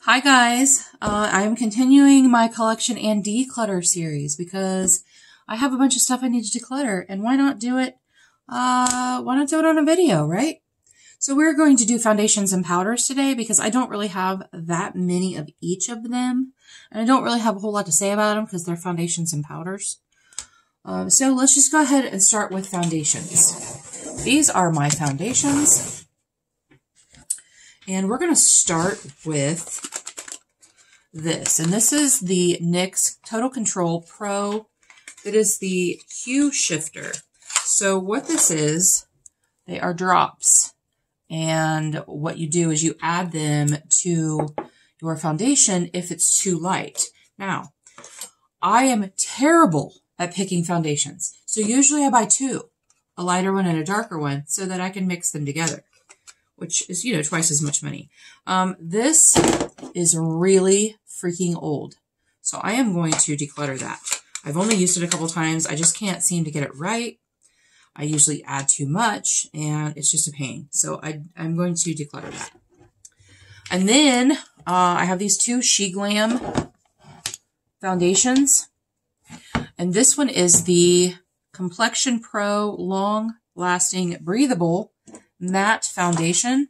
Hi guys, I'm continuing my collection and declutter series because I have a bunch of stuff I need to declutter, and why not do it on a video, right? So we're going to do foundations and powders today because I don't really have that many of each of them, and I don't really have a whole lot to say about them because they're foundations and powders. So let's just go ahead and start with foundations. These are my foundations. And we're going to start with this. And this is the NYX Total Control Pro. It is the hue shifter. So what this is, they are drops. And what you do is you add them to your foundation if it's too light. Now, I am terrible at picking foundations. So usually I buy two, a lighter one and a darker one, so that I can mix them together, which is, twice as much money. This is really freaking old. So I am going to declutter that. I've only used it a couple times. I just can't seem to get it right. I usually add too much and it's just a pain. So I'm going to declutter that. And then I have these two She Glam foundations. And this one is the Complexion Pro Long Lasting Breathable Matte Foundation.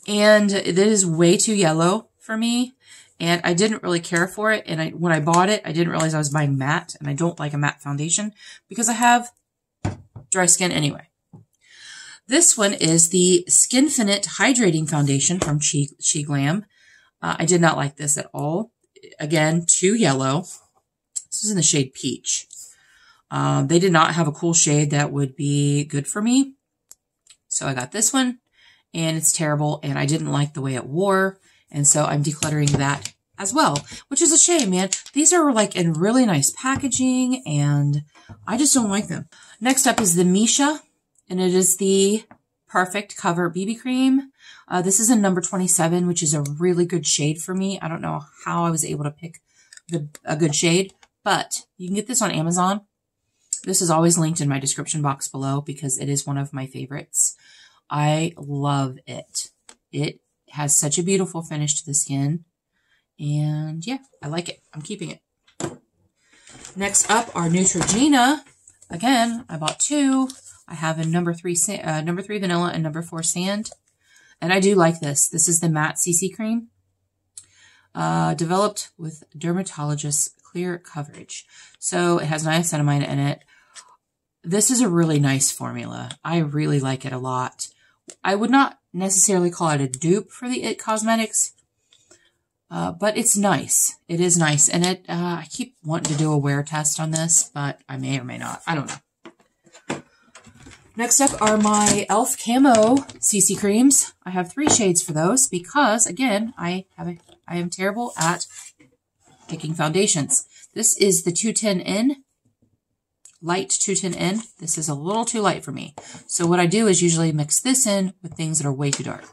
And it is way too yellow for me. And I didn't really care for it. And when I bought it, I didn't realize I was buying matte. And I don't like a matte foundation because I have dry skin anyway. This one is the Skinfinite Hydrating Foundation from She Glam. I did not like this at all. Again, too yellow. This is in the shade Peach. They did not have a cool shade that would be good for me. So I got this one, and it's terrible, and I didn't like the way it wore, and so I'm decluttering that as well, which is a shame, man. These are like in really nice packaging, and I just don't like them. Next up is the Misha, and it is the Perfect Cover BB Cream. This is in number 27, which is a really good shade for me. I don't know how I was able to pick a good shade, but you can get this on Amazon. This is always linked in my description box below because it is one of my favorites. I love it. It has such a beautiful finish to the skin. And yeah, I like it. I'm keeping it. Next up are Neutrogena. Again, I bought two. I have in number 3 vanilla and number 4 sand. And I do like this. This is the matte CC cream. Developed with dermatologist clear coverage. So it has niacinamide in it. This is a really nice formula. I really like it a lot. I would not necessarily call it a dupe for the IT Cosmetics, but it's nice. It is nice. And I keep wanting to do a wear test on this, but I may or may not. I don't know. Next up are my e.l.f. Camo CC creams. I have 3 shades for those because, again, I am terrible at picking foundations. This is the 210N. Light 210N. This is a little too light for me. So what I do is usually mix this in with things that are way too dark.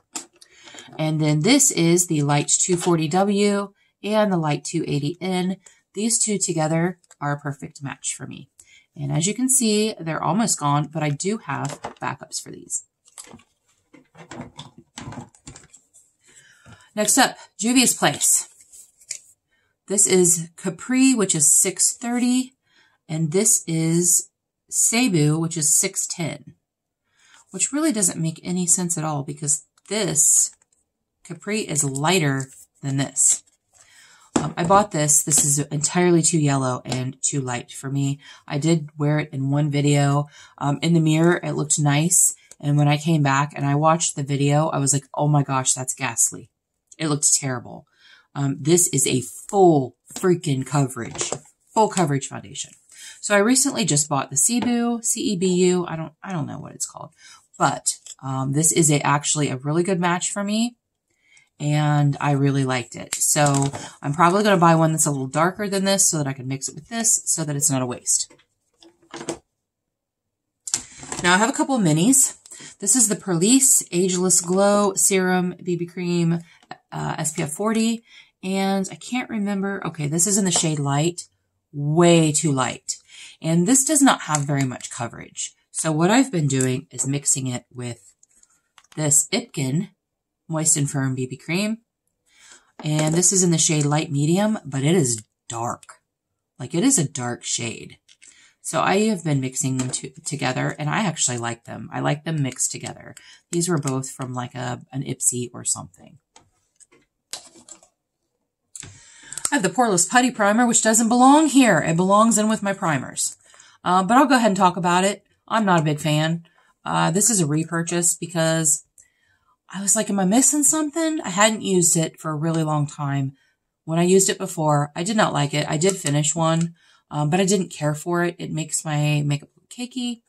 And then this is the Light 240W and the Light 280N. These two together are a perfect match for me. And as you can see, they're almost gone, but I do have backups for these. Next up, Juvia's Place. This is Capri, which is 630. And this is Cebu, which is 610, which really doesn't make any sense at all because this Capri is lighter than this. I bought this. This is entirely too yellow and too light for me. I did wear it in one video. In the mirror, it looked nice. And when I came back and I watched the video, I was like, oh my gosh, that's ghastly. It looked terrible. This is a full freaking coverage, full coverage foundation. So I recently just bought the Cebu, C-E-B-U. I don't know what it's called, but this is actually a really good match for me, and I really liked it. So I'm probably going to buy one that's a little darker than this so that I can mix it with this so that it's not a waste. Now I have a couple of minis. This is the Perlice Ageless Glow Serum BB Cream SPF 40, and I can't remember. Okay, this is in the shade Light, way too light. And this does not have very much coverage. So what I've been doing is mixing it with this Ipkin Moist and Firm BB Cream. And this is in the shade Light Medium, but it is dark. Like, it is a dark shade. So I have been mixing them together, and I actually like them. I like them mixed together. These were both from like an Ipsy or something. I have the Poreless Putty Primer, which doesn't belong here. It belongs in with my primers. But I'll go ahead and talk about it. I'm not a big fan. This is a repurchase because I was like, am I missing something? I hadn't used it for a really long time. When I used it before, I did not like it. I did finish one, but I didn't care for it. It makes my makeup look cakey.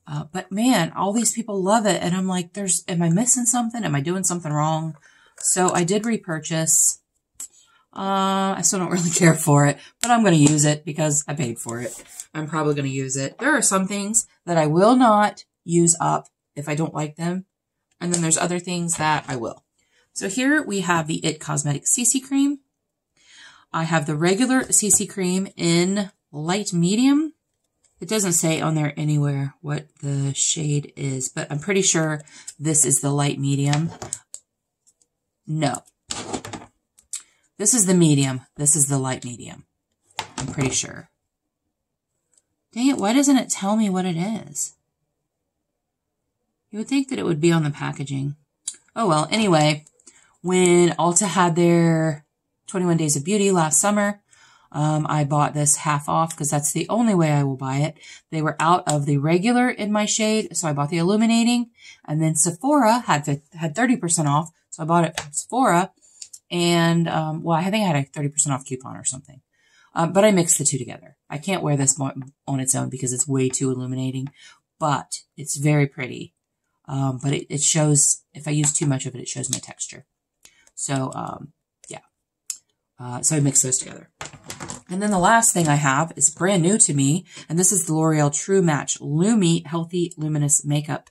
But man, all these people love it. And I'm like, am I missing something? Am I doing something wrong? So I did repurchase. I still don't really care for it, but I'm going to use it because I paid for it. I'm probably going to use it. There are some things that I will not use up if I don't like them. And then there's other things that I will. So here we have the IT Cosmetics CC Cream. I have the regular CC Cream in Light Medium. It doesn't say on there anywhere what the shade is, but I'm pretty sure this is the Light Medium. No. This is the medium. This is the light medium. I'm pretty sure. Dang it, why doesn't it tell me what it is? You would think that it would be on the packaging. Oh well, anyway, when Ulta had their 21 Days of Beauty last summer, I bought this half off because that's the only way I will buy it. They were out of the regular in my shade, so I bought the illuminating. And then Sephora had 30% off, so I bought it from Sephora. And, well, I think I had a 30% off coupon or something. But I mixed the two together. I can't wear this on its own because it's way too illuminating, but it's very pretty. But it shows, if I use too much of it, it shows my texture. So, yeah. So I mixed those together. And then the last thing I have is brand new to me. And this is the L'Oreal True Match Lumi Healthy Luminous Makeup.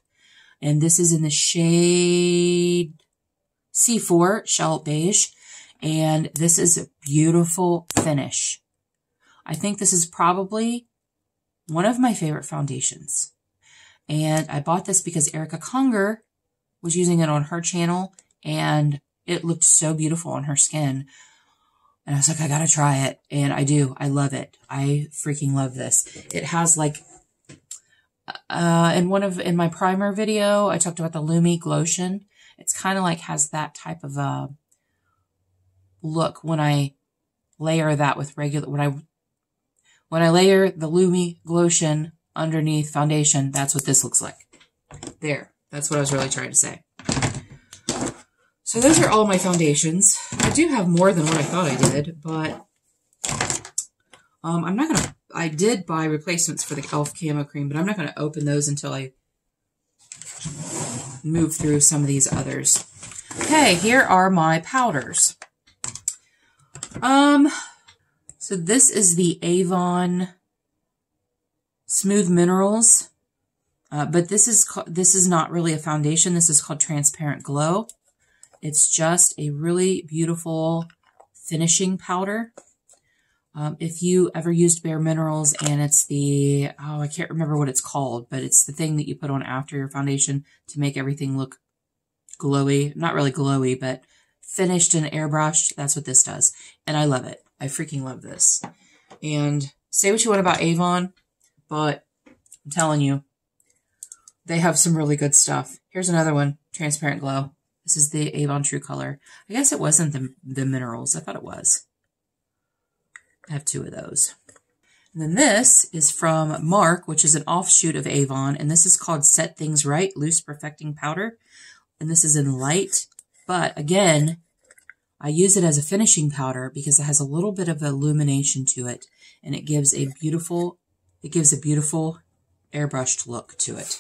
And this is in the shade C4 Shell Beige, and this is a beautiful finish. I think this is probably one of my favorite foundations. And I bought this because Erica Conger was using it on her channel, and it looked so beautiful on her skin. And I was like, I gotta try it. And I do. I love it. I freaking love this. It has like, in my primer video, I talked about the Lumi Glotion. It's kind of like has that type of a look when I layer that with regular, when I layer the Lumi Glotion underneath foundation, that's what this looks like. There. That's what I was really trying to say. So those are all my foundations. I do have more than what I thought I did, but I'm not going to, I did buy replacements for the e.l.f. Camo Cream, but I'm not going to open those until I move through some of these others. Okay, here are my powders. So this is the Avon Smooth Minerals, but this is not really a foundation. This is called Transparent Glow. It's just a really beautiful finishing powder. If you ever used Bare Minerals and it's the, I can't remember what it's called, but it's the thing that you put on after your foundation to make everything look glowy. Not really glowy, but finished and airbrushed. That's what this does. And I love it. I freaking love this. And say what you want about Avon, but I'm telling you, they have some really good stuff. Here's another one, Transparent Glow. This is the Avon True Color. I guess it wasn't the minerals. I thought it was. I have two of those. And then this is from Mark, which is an offshoot of Avon. And this is called Set Things Right Loose Perfecting Powder. And this is in light. But again, I use it as a finishing powder because it has a little bit of illumination to it. And it gives a beautiful airbrushed look to it.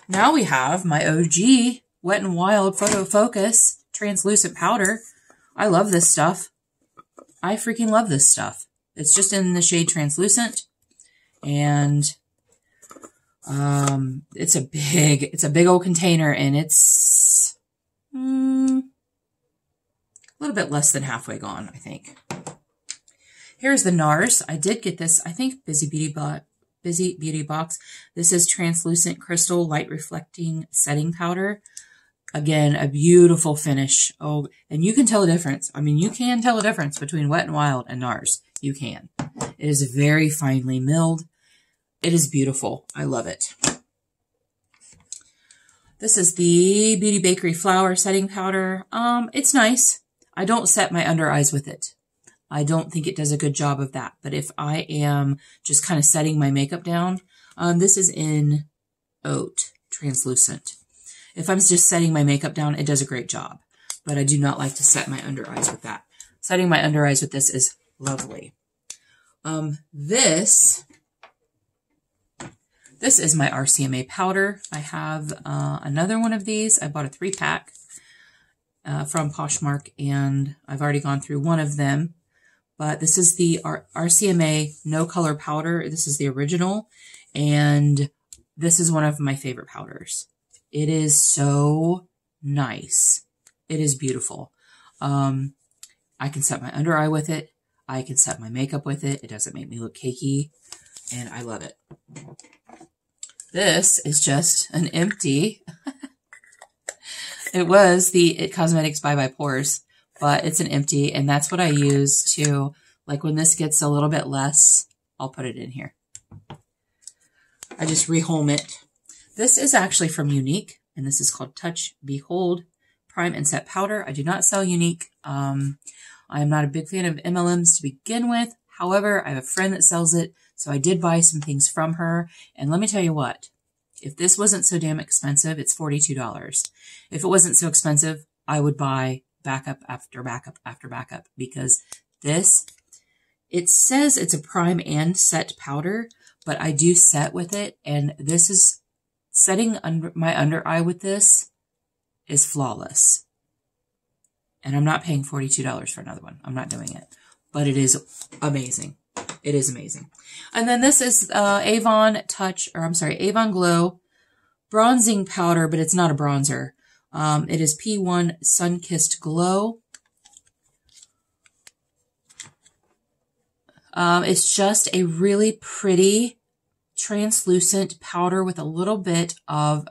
Now we have my OG Wet n Wild Photo Focus Translucent Powder. I love this stuff. I freaking love this stuff. It's just in the shade Translucent. And it's a big old container, and it's a little bit less than halfway gone, I think. Here's the NARS. I did get this, I think, Busy Beauty Box. This is Translucent Crystal Light Reflecting Setting Powder. Again, a beautiful finish. Oh, and you can tell a difference. I mean, you can tell a difference between Wet n Wild and NARS. You can. It is very finely milled. It is beautiful. I love it. This is the Beauty Bakery Flour Setting Powder. It's nice. I don't set my under eyes with it. I don't think it does a good job of that. But if I am just kind of setting my makeup down, this is in Oat Translucent. If I'm just setting my makeup down, it does a great job. But I do not like to set my under eyes with that. Setting my under eyes with this is lovely. This is my RCMA powder. I have another one of these. I bought a 3-pack from Poshmark, and I've already gone through one of them. But this is the RCMA No Color Powder. This is the original, and this is one of my favorite powders. It is so nice. It is beautiful. I can set my under eye with it. I can set my makeup with it. It doesn't make me look cakey, and I love it. This is just an empty. It was the It Cosmetics Bye Bye Pores, but it's an empty, and that's what I use to, like when this gets a little bit less, I'll put it in here. I just rehome it. This is actually from Unique, and this is called Touch Behold Prime and Set Powder. I do not sell Unique. I am not a big fan of MLMs to begin with. However, I have a friend that sells it, so I did buy some things from her. And let me tell you what, if this wasn't so damn expensive, it's $42. If it wasn't so expensive, I would buy backup after backup after backup, because this, it says it's a prime and set powder, but I do set with it, and this is setting my under eye with this is flawless. And I'm not paying $42 for another one. I'm not doing it. But it is amazing. It is amazing. And then this is Avon Glow Bronzing Powder, but it's not a bronzer. It is P1 Sun-Kissed Glow. It's just a really pretty translucent powder with a little bit of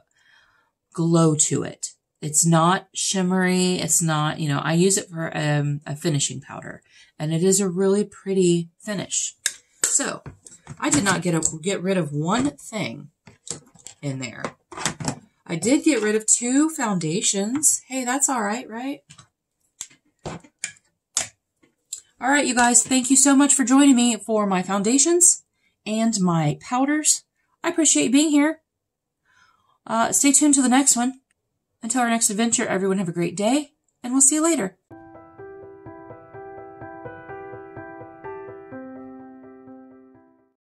glow to it. It's not shimmery. It's not, you know, I use it for a finishing powder, and it is a really pretty finish. So I did not get rid of one thing in there. I did get rid of 2 foundations. Hey, that's all right, right? All right, you guys, thank you so much for joining me for my foundations and my powders. I appreciate being here. Stay tuned to the next one. Until our next adventure, everyone have a great day, and we'll see you later.